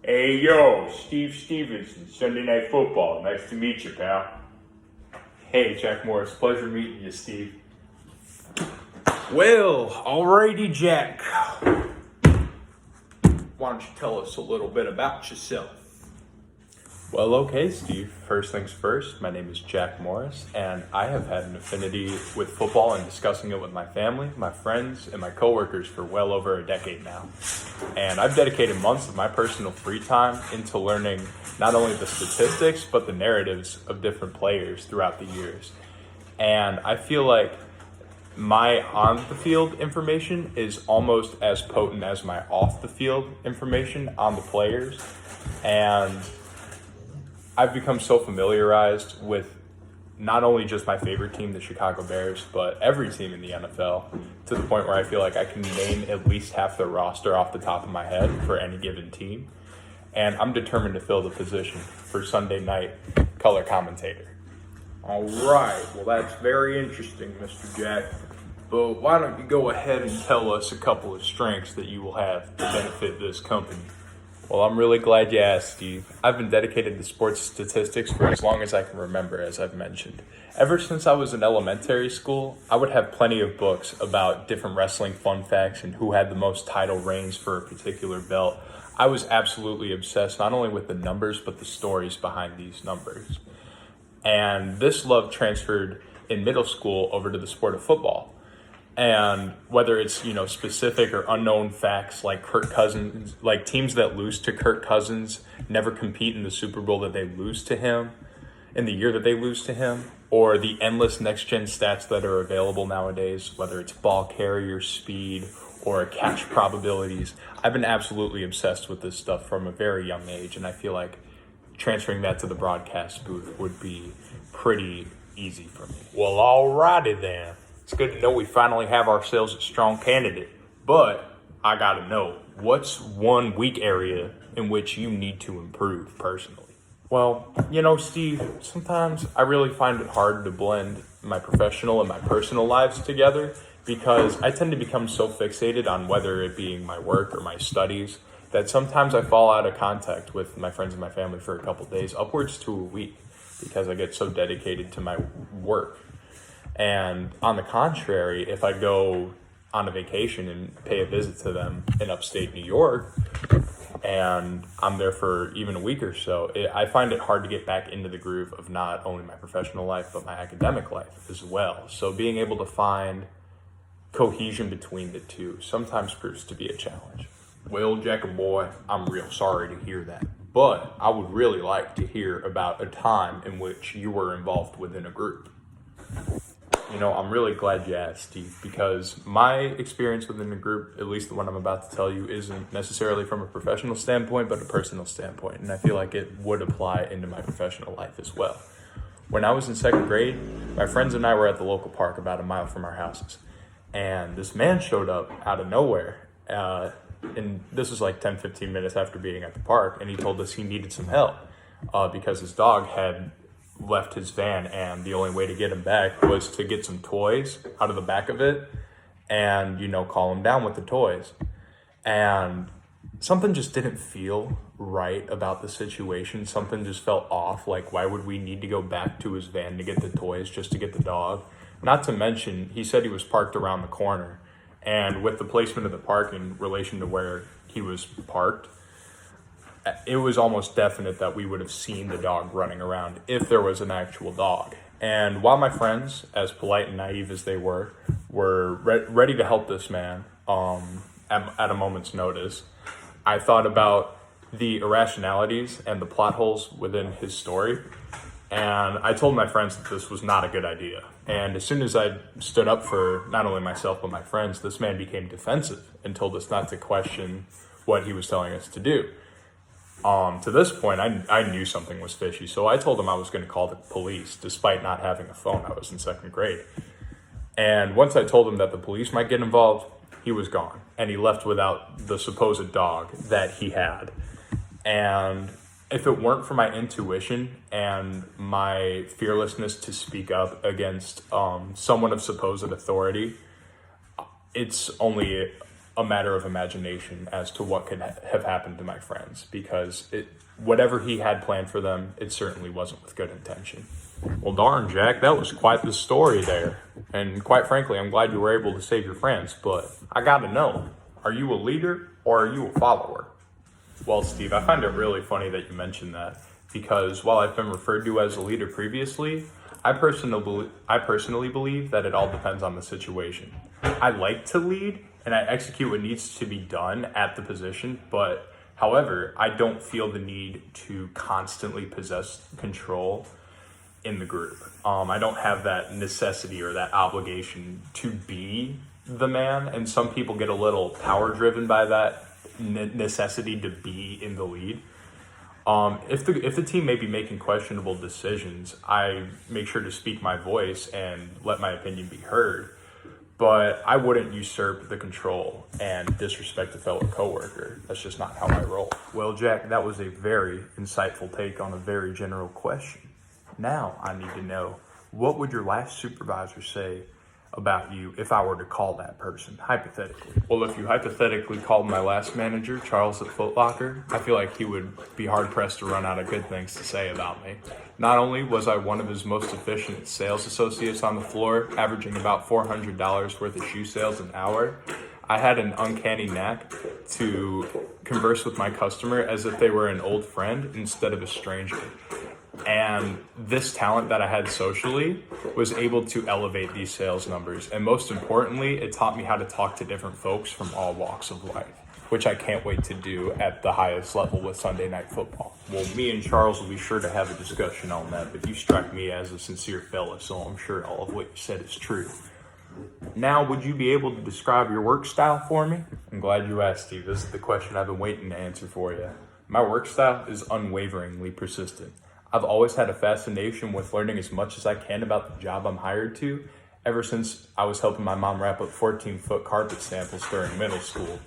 Hey yo, Steve Stevenson, Sunday Night Football. Nice to meet you, pal. Hey, Jack Morris. Pleasure meeting you, Steve. Well, alrighty, Jack. Why don't you tell us a little bit about yourself? Well, okay, Steve. First things first, my name is Jack Morris, and I have had an affinity with football and discussing it with my family, my friends, and my coworkers for well over a decade now. And I've dedicated months of my personal free time into learning not only the statistics, but the narratives of different players throughout the years. And I feel like my on the field information is almost as potent as my off the field information on the players. And I've become so familiarized with not only just my favorite team, the Chicago Bears, but every team in the NFL, to the point where I feel like I can name at least half the roster off the top of my head for any given team. And I'm determined to fill the position for Sunday night color commentator. All right, well, that's very interesting, Mr. Jack. But why don't you go ahead and tell us a couple of strengths that you will have to benefit this company? Well, I'm really glad you asked, Steve. I've been dedicated to sports statistics for as long as I can remember, as I've mentioned. Ever since I was in elementary school, I would have plenty of books about different wrestling fun facts and who had the most title reigns for a particular belt. I was absolutely obsessed not only with the numbers, but the stories behind these numbers. And this love transferred in middle school over to the sport of football. And whether it's, specific or unknown facts like Kirk Cousins, like teams that lose to Kirk Cousins never compete in the Super Bowl that they lose to him, in the year that they lose to him, or the endless next-gen stats that are available nowadays, whether it's ball carrier speed or catch probabilities. I've been absolutely obsessed with this stuff from a very young age, and I feel like transferring that to the broadcast booth would be pretty easy for me. Well, alrighty then. It's good to know we finally have ourselves a strong candidate. But I gotta know, what's one weak area in which you need to improve personally? Well, Steve, sometimes I really find it hard to blend my professional and my personal lives together because I tend to become so fixated on whether it being my work or my studies that sometimes I fall out of contact with my friends and my family for a couple days, upwards to a week, because I get so dedicated to my work. And on the contrary, if I go on a vacation and pay a visit to them in upstate New York, and I'm there for even a week or so, I find it hard to get back into the groove of not only my professional life, but my academic life as well. So being able to find cohesion between the two sometimes proves to be a challenge. Well, Jacob boy, I'm real sorry to hear that. But I would really like to hear about a time in which you were involved within a group. I'm really glad you asked, Steve, because my experience within the group, at least the one I'm about to tell you, isn't necessarily from a professional standpoint, but a personal standpoint. And I feel like it would apply into my professional life as well. When I was in second grade, my friends and I were at the local park about a mile from our houses. And this man showed up out of nowhere. And this was like 10, 15 minutes after being at the park. And he told us he needed some help because his dog had left his van, and the only way to get him back was to get some toys out of the back of it and calm him down with the toys. And something just didn't feel right about the situation. Something just felt off. Like, why would we need to go back to his van to get the toys just to get the dog? Not to mention, he said he was parked around the corner, and with the placement of the park in relation to where he was parked, it was almost definite that we would have seen the dog running around if there was an actual dog. And while my friends, as polite and naive as they were ready to help this man at a moment's notice, I thought about the irrationalities and the plot holes within his story. And I told my friends that this was not a good idea. And as soon as I stood up for not only myself but my friends, this man became defensive and told us not to question what he was telling us to do. To this point, I knew something was fishy, so I told him I was going to call the police, despite not having a phone. I was in second grade. And once I told him that the police might get involved, he was gone. And he left without the supposed dog that he had. And if it weren't for my intuition and my fearlessness to speak up against someone of supposed authority, it's only a matter of imagination as to what could have happened to my friends, because whatever he had planned for them, it certainly wasn't with good intention. Well, darn, Jack, that was quite the story there. And quite frankly, I'm glad you were able to save your friends, but I gotta know, are you a leader or are you a follower? Well, Steve, I find it really funny that you mentioned that, because while I've been referred to as a leader previously, I personally believe that it all depends on the situation. I like to lead and I execute what needs to be done at the position, but however, I don't feel the need to constantly possess control in the group. I don't have that necessity or that obligation to be the man, and some people get a little power driven by that necessity to be in the lead. If the team may be making questionable decisions, I make sure to speak my voice and let my opinion be heard. But I wouldn't usurp the control and disrespect a fellow coworker. That's just not how I roll. Well, Jack, that was a very insightful take on a very general question. Now I need to know, what would your last supervisor say about you if I were to call that person, hypothetically? Well, if you hypothetically called my last manager, Charles at Foot Locker, I feel like he would be hard-pressed to run out of good things to say about me. Not only was I one of his most efficient sales associates on the floor, averaging about $400 worth of shoe sales an hour, I had an uncanny knack to converse with my customer as if they were an old friend instead of a stranger. And this talent that I had socially was able to elevate these sales numbers. And most importantly, it taught me how to talk to different folks from all walks of life, which I can't wait to do at the highest level with Sunday Night Football. Well, me and Charles will be sure to have a discussion on that, but you struck me as a sincere fella, so I'm sure all of what you said is true. Now, would you be able to describe your work style for me? I'm glad you asked, Steve. This is the question I've been waiting to answer for you. My work style is unwaveringly persistent. I've always had a fascination with learning as much as I can about the job I'm hired to, ever since I was helping my mom wrap up 14-foot carpet samples during middle school.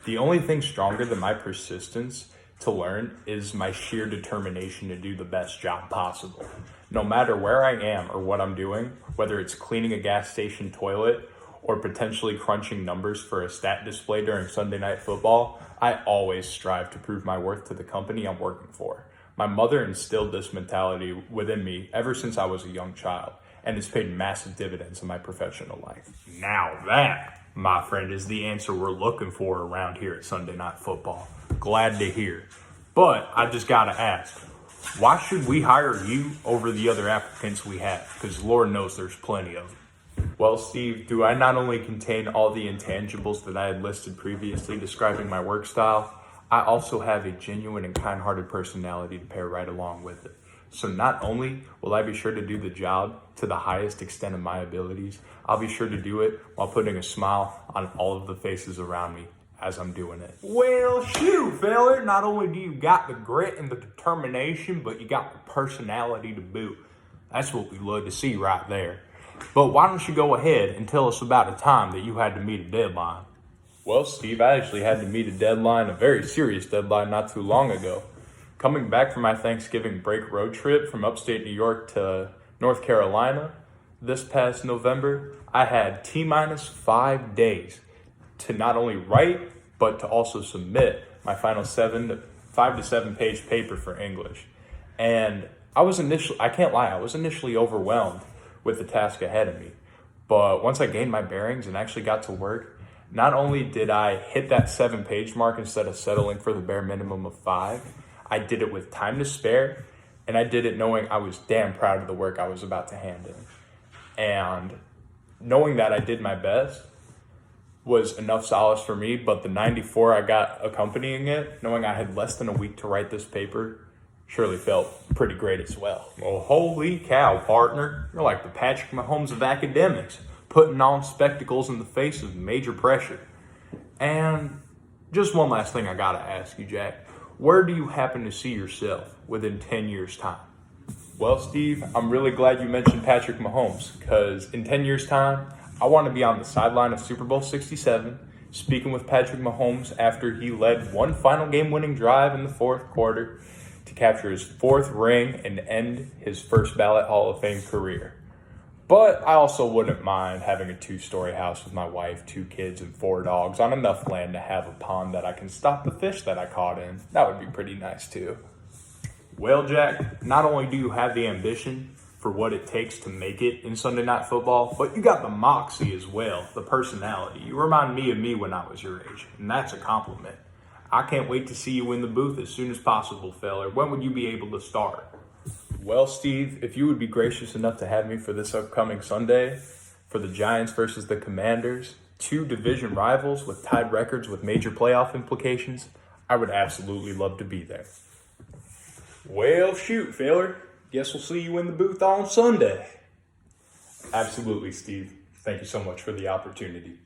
The only thing stronger than my persistence to learn is my sheer determination to do the best job possible. No matter where I am or what I'm doing, whether it's cleaning a gas station toilet or potentially crunching numbers for a stat display during Sunday Night Football, I always strive to prove my worth to the company I'm working for. My mother instilled this mentality within me ever since I was a young child, and it's paid massive dividends in my professional life. Now that, my friend, is the answer we're looking for around here at Sunday Night Football. Glad to hear. But I just gotta ask, why should we hire you over the other applicants we have? Because Lord knows there's plenty of them. Well, Steve, do I not only contain all the intangibles that I had listed previously describing my work style, I also have a genuine and kind-hearted personality to pair right along with it. So not only will I be sure to do the job to the highest extent of my abilities, I'll be sure to do it while putting a smile on all of the faces around me as I'm doing it. Well, shoot, feller, not only do you got the grit and the determination, but you got the personality to boot. That's what we love to see right there. But why don't you go ahead and tell us about a time that you had to meet a deadline? Well, Steve, I actually had to meet a deadline, a very serious deadline, not too long ago. Coming back from my Thanksgiving break road trip from upstate New York to North Carolina this past November, I had T-minus 5 days to not only write, but to also submit my final 5 to 7 page paper for English. And I can't lie, I was initially overwhelmed with the task ahead of me. But once I gained my bearings and actually got to work, not only did I hit that 7-page mark instead of settling for the bare minimum of 5, I did it with time to spare, and I did it knowing I was damn proud of the work I was about to hand in. And knowing that I did my best was enough solace for me, but the 94 I got accompanying it, knowing I had less than a week to write this paper, surely felt pretty great as well. Well, holy cow, partner. You're like the Patrick Mahomes of academics, putting on spectacles in the face of major pressure. And just one last thing I gotta ask you, Jack. Where do you happen to see yourself within 10 years' time? Well, Steve, I'm really glad you mentioned Patrick Mahomes, because in 10 years' time, I want to be on the sideline of Super Bowl 67, speaking with Patrick Mahomes after he led one final game-winning drive in the fourth quarter to capture his 4th ring and end his first ballot Hall of Fame career. But I also wouldn't mind having a 2-story house with my wife, 2 kids, and 4 dogs on enough land to have a pond that I can stop the fish that I caught in. That would be pretty nice too. Well, Jack, not only do you have the ambition for what it takes to make it in Sunday Night Football, but you got the moxie as well, the personality. You remind me of me when I was your age, and that's a compliment. I can't wait to see you in the booth as soon as possible, feller. When would you be able to start? Well, Steve, if you would be gracious enough to have me for this upcoming Sunday for the Giants versus the Commanders, 2 division rivals with tied records with major playoff implications, I would absolutely love to be there. Well, shoot, feller. Guess we'll see you in the booth on Sunday. Absolutely, Steve. Thank you so much for the opportunity.